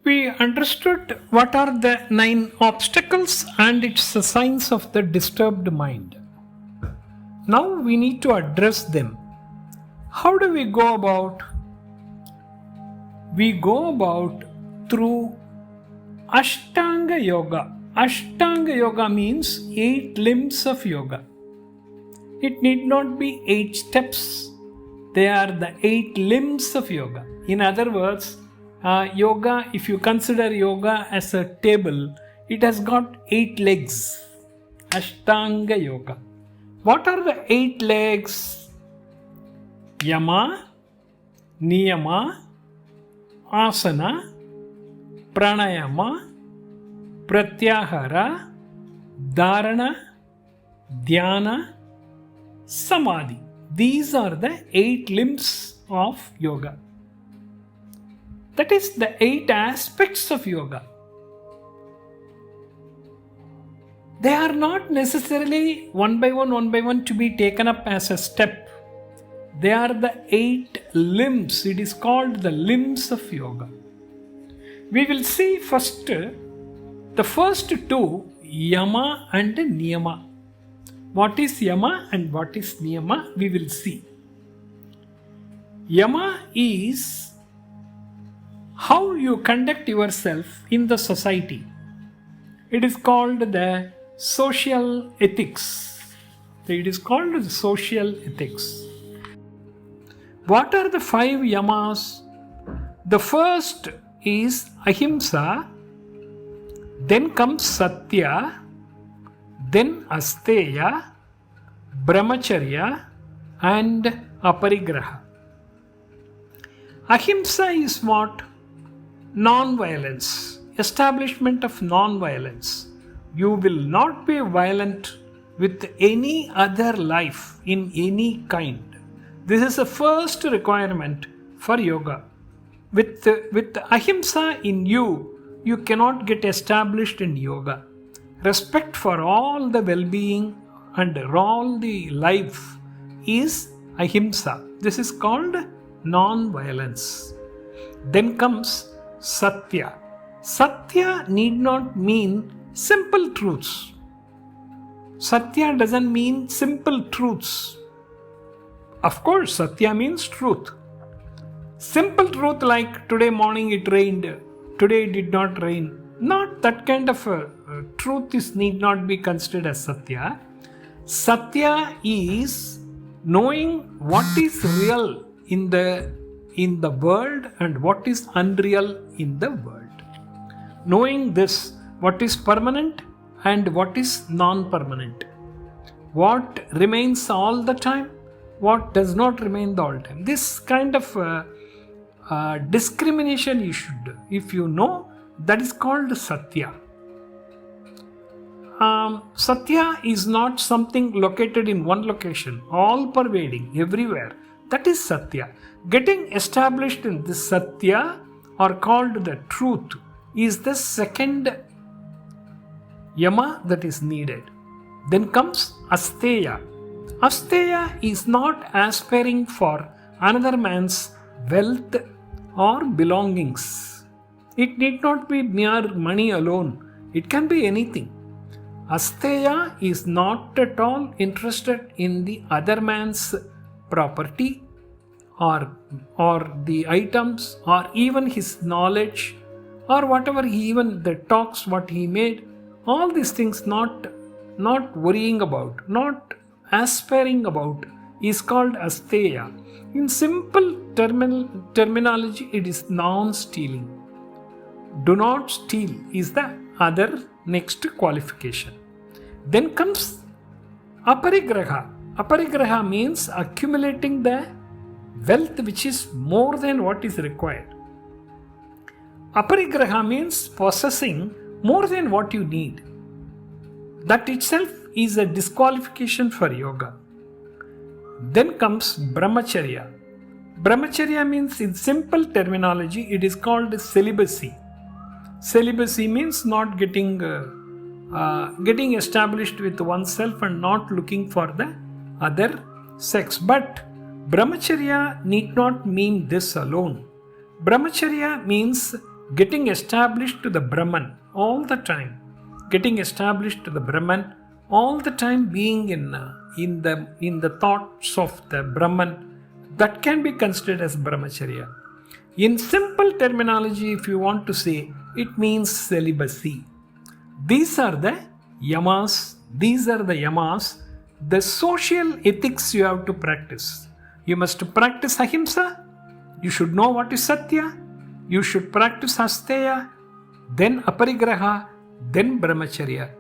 We understood what are the 9 obstacles and it's the signs of the disturbed mind. Now we need to address them. How do we go about? We go about through Ashtanga Yoga. Ashtanga Yoga means 8 limbs of yoga. It need not be 8 steps. They are the 8 limbs of yoga. In other words, yoga, if you consider yoga as a table, it has got 8 legs. Ashtanga Yoga. What are the 8 legs? Yama, Niyama, Asana, Pranayama, Pratyahara, Dharana, Dhyana, Samadhi. These are the 8 limbs of yoga. That is the 8 aspects of yoga. They are not necessarily one by one to be taken up as a step. They are the 8 limbs. It is called the limbs of yoga. We will see first the first 2, Yama and Niyama. What is Yama and what is Niyama? We will see. Yama is how you conduct yourself in the society. It is called the social ethics. It is called the social ethics. What are the 5 yamas? The first is Ahimsa, then comes Satya, then Asteya, Brahmacharya and Aparigraha. Ahimsa is what? Non-violence, establishment of non-violence. You will not be violent with any other life in any kind. This is the first requirement for yoga. With ahimsa in you, you cannot get established in yoga. Respect for all the well-being and all the life is ahimsa. This is called non-violence. Then comes Satya. Satya need not mean simple truths. Satya doesn't mean simple truths. Of course, Satya means truth. Simple truth like today morning it rained, today it did not rain. Not that kind of truth need not be considered as Satya. Satya is knowing what is real in the world and what is unreal in the world. Knowing this, what is permanent and what is non-permanent. What remains all the time, what does not remain all the time. This kind of discrimination you should, if you know, that is called Satya. Satya is not something located in one location, all pervading, everywhere. That is Satya. Getting established in this Satya or called the truth is the second Yama that is needed. Then comes Asteya. Asteya is not aspiring for another man's wealth or belongings. It need not be mere money alone. It can be anything. Asteya is not at all interested in the other man's property or the items or even his knowledge or whatever he even the talks what he made. All these things not worrying about, not aspiring about is called Asteya. In simple terminology, it is non-stealing. Do not steal is the other next qualification. Then comes Aparigraha. Aparigraha means accumulating the wealth which is more than what is required. Aparigraha means possessing more than what you need. That itself is a disqualification for yoga. Then comes Brahmacharya. Brahmacharya means in simple terminology it is called celibacy. Celibacy means not getting established with oneself and not looking for the other sex. But Brahmacharya need not mean this alone. Brahmacharya means getting established to the Brahman all the time, getting established to the Brahman all the time, being in the thoughts of the Brahman, that can be considered as brahmacharya. In simple terminology, if you want to say, it means celibacy. These are the yamas. These are the yamas, the social ethics you have to practice. You must practice ahimsa. You should know what is satya. You should practice asteya, then aparigraha, then brahmacharya.